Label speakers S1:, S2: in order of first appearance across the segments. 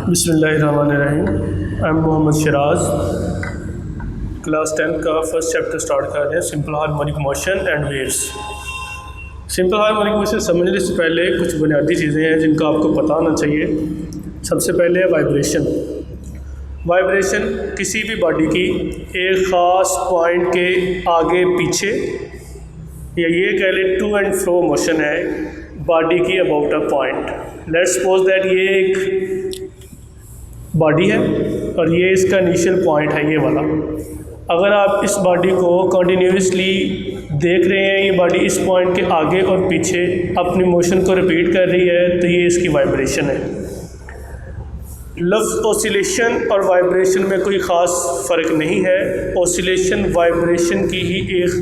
S1: बिस्मिल्लाहिर्रहमानिर्रहीम। I am Mohammad Shiraz. Class 10 का first chapter start कर रहे हैं, simple harmonic motion and waves. Simple harmonic motion समझने से पहले कुछ बुनियादी चीज़ें हैं जिनका आपको पता होना चाहिए। सबसे पहले है वाइब्रेशन। वाइब्रेशन किसी भी बॉडी की एक ख़ास पॉइंट के आगे पीछे या ये कह लें टू एंड फ्रो मोशन है बॉडी की about a point. Let's suppose that ये एक बॉडी है और ये इसका इनिशियल पॉइंट है ये वाला। अगर आप इस बॉडी को कंटिन्यूसली देख रहे हैं, ये बॉडी इस पॉइंट के आगे और पीछे अपनी मोशन को रिपीट कर रही है, तो ये इसकी वाइब्रेशन है। लफ्ज़ ऑसिलेशन और वाइब्रेशन में कोई ख़ास फ़र्क नहीं है। ऑसिलेशन वाइब्रेशन की ही एक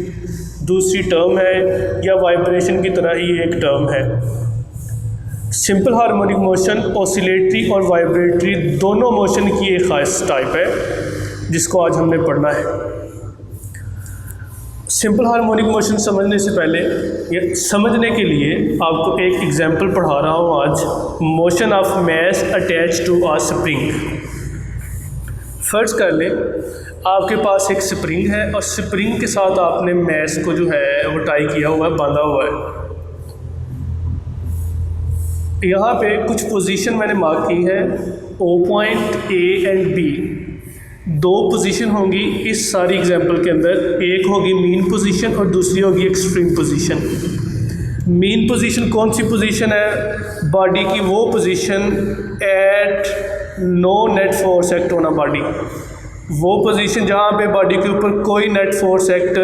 S1: दूसरी टर्म है या वाइब्रेशन की तरह ही एक टर्म है। सिंपल हार्मोनिक मोशन ऑसिलेटरी और वाइब्रेटरी दोनों मोशन की एक ख़ास टाइप है जिसको आज हमने पढ़ना है। सिंपल हार्मोनिक मोशन समझने से पहले या समझने के लिए आपको एक एग्जांपल पढ़ा रहा हूँ आज। Motion of mass attach to a spring. फर्ज कर ले आपके पास एक स्प्रिंग है और स्प्रिंग के साथ आपने मास को जो है वो टाई किया हुआ है, बांधा हुआ है। यहाँ पे कुछ पोजीशन मैंने मार्क की है, O point, A and B. दो पोजीशन होंगी इस सारी एग्जांपल के अंदर। एक होगी मीन पोजीशन और दूसरी होगी एक्सट्रीम पोजीशन। मीन पोजीशन कौन सी पोजीशन है? बॉडी की वो position at no net force act on a body. वो पोजीशन जहाँ पे बॉडी के ऊपर कोई नेट फोर्स एक्ट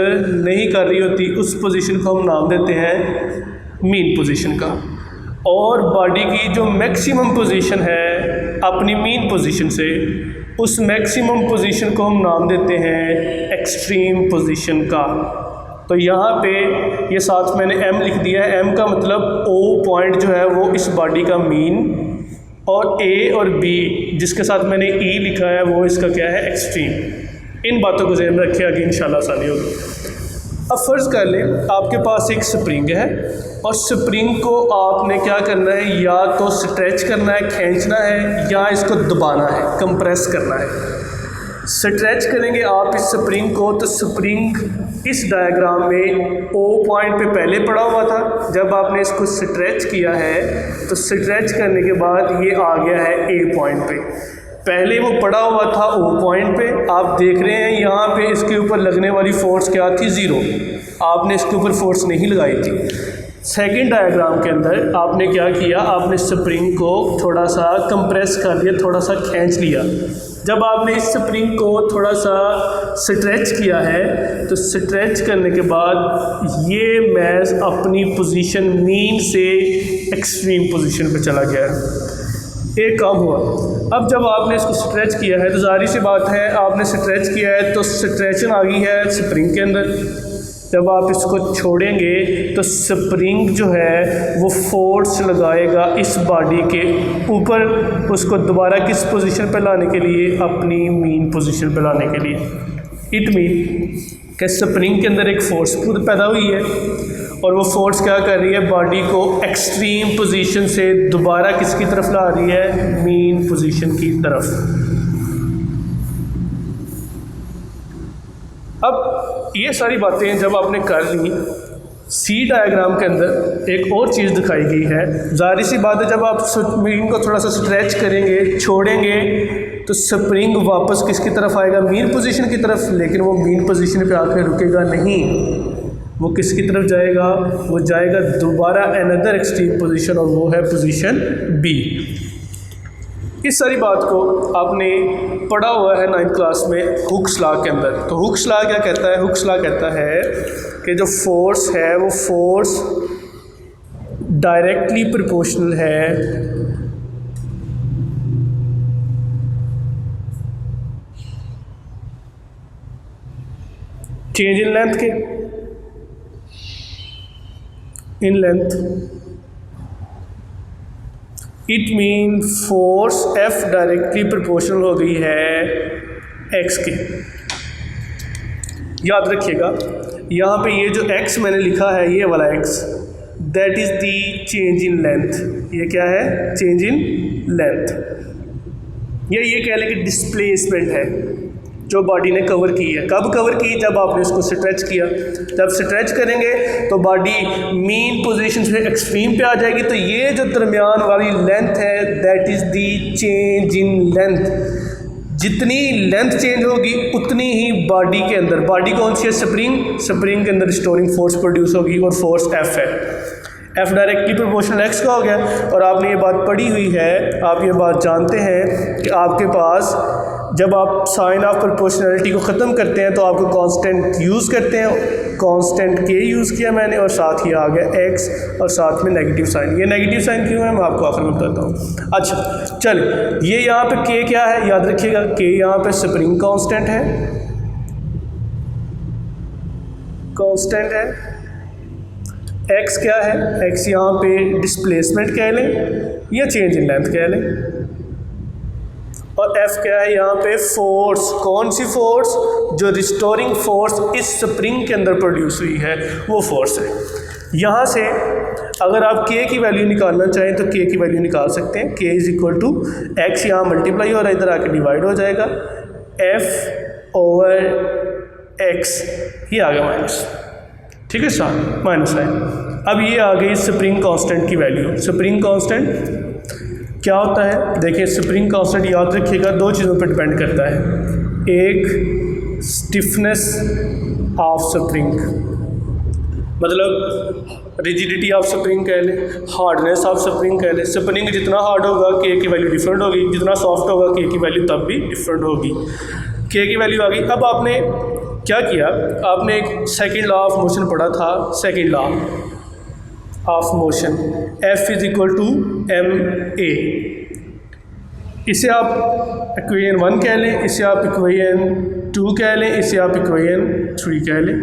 S1: नहीं कर रही होती, उस पोजीशन को हम नाम देते हैं मीन पोजीशन का। और बॉडी की जो मैक्सिमम पोजीशन है अपनी मीन पोजीशन से, उस मैक्सिमम पोजीशन को हम नाम देते हैं एक्सट्रीम पोजीशन का। तो यहाँ पे ये साथ मैंने एम लिख दिया है। एम का मतलब ओ पॉइंट जो है वो इस बॉडी का मीन, और ए और बी जिसके साथ मैंने ई लिखा है वो इसका क्या है, एक्सट्रीम। इन बातों को ध्यान में रखिए, आगे इंशाल्लाह आसानी होगी। अब फ़र्ज़ कर लें आपके पास एक स्प्रिंग है और स्प्रिंग को आपने क्या करना है, या तो स्ट्रेच करना है, खींचना है, या इसको दबाना है, कंप्रेस करना है। स्ट्रेच करेंगे आप इस स्प्रिंग को तो स्प्रिंग इस डायग्राम में ओ पॉइंट पे पहले पड़ा हुआ था। जब आपने इसको स्ट्रेच किया है तो स्ट्रेच करने के बाद ये आ गया है ए पॉइंट पे। पहले वो पड़ा हुआ था ओ पॉइंट पे। आप देख रहे हैं यहाँ पे इसके ऊपर लगने वाली फोर्स क्या थी, ज़ीरो। आपने इसके ऊपर फोर्स नहीं लगाई थी। सेकंड डायग्राम के अंदर आपने क्या किया, आपने स्प्रिंग को थोड़ा सा कंप्रेस कर लिया, थोड़ा सा खींच लिया। जब आपने इस स्प्रिंग को थोड़ा सा स्ट्रेच किया है तो स्ट्रेच करने के बाद ये मास अपनी पोजीशन मीन से एक्सट्रीम पोजीशन पे चला गया है। एक काम हुआ। अब जब आपने इसको स्ट्रेच किया है तो जाहिर सी बात है आपने स्ट्रेच किया है तो स्ट्रेचन आ गई है स्प्रिंग के अंदर। जब आप इसको छोड़ेंगे तो स्प्रिंग जो है वो फोर्स लगाएगा इस बॉडी के ऊपर, उसको दोबारा किस पोजीशन पे लाने के लिए, अपनी मीन पोजीशन पे लाने के लिए। इट मीन कि स्प्रिंग के अंदर एक फोर्स खुद पैदा हुई है और वो फोर्स क्या कर रही है, बॉडी को एक्सट्रीम पोजीशन से दोबारा किसकी तरफ ला रही है, मीन पोजीशन की तरफ। अब ये सारी बातें जब आपने कर ली, सी डायग्राम के अंदर एक और चीज़ दिखाई गई है। जाहिर सी बात है जब आप स्प्रिंग को थोड़ा सा स्ट्रेच करेंगे, छोड़ेंगे, तो स्प्रिंग वापस किसकी तरफ आएगा, मीन पोजीशन की तरफ। लेकिन वो मीन पोजीशन पे आकर रुकेगा नहीं, वो किसकी तरफ जाएगा, वो जाएगा दोबारा अनदर एक्सट्रीम पोजीशन, और वो है पोजीशन बी। इस सारी बात को आपने पढ़ा हुआ है 9th क्लास में हुक्स लॉ के अंदर। तो हुक्स लॉ क्या कहता है, हुक्स लॉ कहता है कि जो फोर्स है वो फोर्स डायरेक्टली प्रोपोर्शनल है चेंज इन लेंथ के, in length. It mean force F directly proportional हो गई है एक्स की। याद रखिएगा यहाँ पे ये जो एक्स मैंने लिखा है, ये वाला x, that is the change in length. ये क्या है? Change in length. या ये कह लें कि डिस्प्लेसमेंट है जो बॉडी ने कवर की है। कब कवर की? जब आपने उसको स्ट्रेच किया। जब स्ट्रेच करेंगे तो बॉडी मीन पोजीशन से एक्सट्रीम पे आ जाएगी। तो ये जो दरमियान वाली लेंथ है that is the change in length. जितनी लेंथ चेंज होगी उतनी ही बॉडी के अंदर, बॉडी कौन सी है? स्प्रिंग। स्प्रिंग के अंदर रिस्टोरिंग फोर्स प्रोड्यूस होगी और फोर्स एफ है। एफ डायरेक्टली प्रोपोर्शनल एक्स का हो गया। और आपने ये बात पढ़ी हुई है, आप ये बात जानते हैं कि आपके पास जब आप साइन ऑफ प्रोपोर्शनैलिटी को ख़त्म करते हैं तो आपको कांस्टेंट यूज़ करते हैं। कांस्टेंट के यूज़ किया मैंने और साथ ही आ गया एक्स और साथ में नेगेटिव साइन। ये नेगेटिव साइन क्यों है मैं आपको आखिर में बताता हूँ। अच्छा चलिए, ये यहाँ पे के क्या है याद रखिएगा, के यहाँ पे स्प्रिंग कांस्टेंट है, कांस्टेंट है। एक्स क्या है? एक्स यहाँ पे डिस्प्लेसमेंट कह लें या चेंज इन लेंथ कह लें। और एफ क्या है? यहाँ पे फोर्स। कौन सी फोर्स? जो रिस्टोरिंग फोर्स इस स्प्रिंग के अंदर प्रोड्यूस हुई है वो फोर्स है। यहाँ से अगर आप के की वैल्यू निकालना चाहें तो के की वैल्यू निकाल सकते हैं। के इज़ इक्वल टू एक्स, यहाँ मल्टीप्लाई हो रहा है, इधर आके डिवाइड हो जाएगा, एफ ओवर एक्स, ये आ गया माइनस, ठीक है साहब, माइनस है। अब ये आ गई स्प्रिंग कांस्टेंट की वैल्यू। स्प्रिंग कांस्टेंट क्या होता है? देखिए स्प्रिंग कांस्टेंट याद रखिएगा दो चीज़ों पर डिपेंड करता है। एक स्टिफनेस ऑफ स्प्रिंग, मतलब रिजिडिटी ऑफ स्प्रिंग कह लें, हार्डनेस ऑफ स्प्रिंग कह लें। स्प्रिंग जितना हार्ड होगा के की वैल्यू डिफरेंट होगी, जितना सॉफ्ट होगा के की वैल्यू तब भी डिफरेंट होगी। के की वैल्यू आ गई। अब आपने क्या किया? आपने एक सेकेंड लॉ ऑफ मोशन पढ़ा था, second law of motion, F is equal to m a. इसे आप इक्वेशन 1 कह लें, इसे आप इक्वेशन 2 कह लें, इसे आप इक्वेशन 3 कह लें।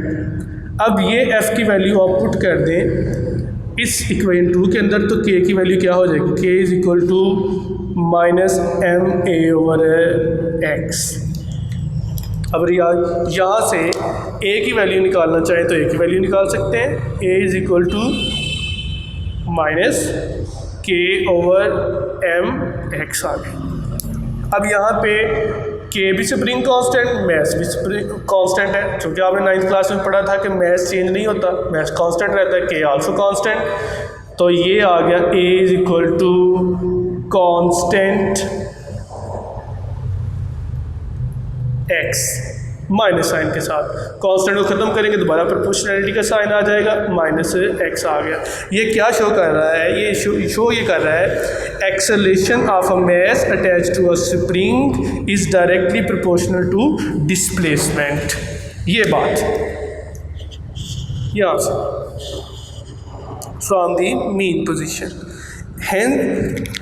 S1: अब ये F की वैल्यू आप पुट कर दें इस इक्वेशन 2 के अंदर तो K की वैल्यू क्या हो जाएगी? K is equal to minus m a over x. अब यहाँ से A की वैल्यू निकालना चाहें तो A की वैल्यू निकाल सकते हैं। A is equal to minus k over m x आ गई। अब यहाँ पे के भी स्प्रिंग कांस्टेंट, मैथ भी स्प्रिंग कांस्टेंट है, क्योंकि आपने 9th क्लास में पढ़ा था कि मैथ चेंज नहीं होता, मैथ कांस्टेंट रहता है, के आल्सो कांस्टेंट। तो ये आ गया A is equal to constant x minus sine के साथ। कांस्टेंट को ख़त्म करेंगे दोबारा प्रोपोर्शनैलिटी का साइन आ जाएगा, माइनस एक्स आ गया। ये क्या शो कर रहा है? ये शो ये कर रहा है acceleration of a mass attach to a spring is directly proportional to displacement. ये बात यहाँ से फ्रॉम दी मीन पोजीशन है।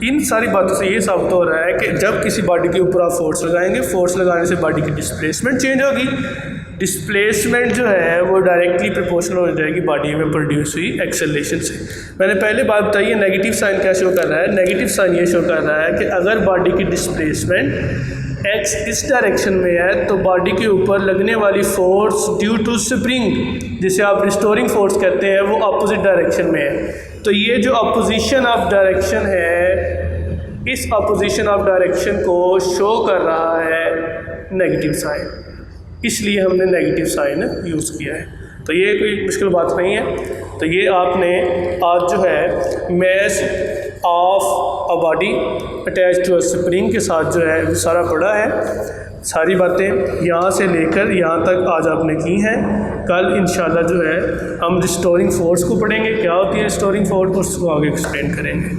S1: इन सारी बातों से ये साबित हो रहा है कि जब किसी बॉडी के ऊपर आप फोर्स लगाएंगे, फोर्स लगाने से बॉडी की डिस्प्लेसमेंट चेंज होगी। डिस्प्लेसमेंट जो है वो डायरेक्टली प्रोपोर्शनल हो जाएगी बॉडी में प्रोड्यूस हुई एक्सेलरेशन से। मैंने पहले बात बताई है नेगेटिव साइन क्या शो कर रहा है? नेगेटिव साइन ये शो कर रहा है कि अगर बॉडी की डिस्प्लेसमेंट एक्स इस डायरेक्शन में है तो बॉडी के ऊपर लगने वाली फोर्स ड्यू टू स्प्रिंग, जिसे आप रिस्टोरिंग फोर्स कहते हैं, वो अपोजिट डायरेक्शन में है। तो ये जो अपोजिशन ऑफ डायरेक्शन है, इस अपोजिशन ऑफ डायरेक्शन को शो कर रहा है नेगेटिव साइन, इसलिए हमने नेगेटिव साइन यूज़ किया है। तो ये कोई मुश्किल बात नहीं है। तो ये आपने आज जो है mass of a body attach to a spring के साथ जो है वो सारा पढ़ा है। सारी बातें यहाँ से लेकर यहाँ तक आज आपने की हैं। कल इंशाल्लाह जो है हम रिस्टोरिंग फोर्स को पढ़ेंगे, क्या होती है रिस्टोरिंग फोर्स, उसको आगे एक्सप्लेन करेंगे।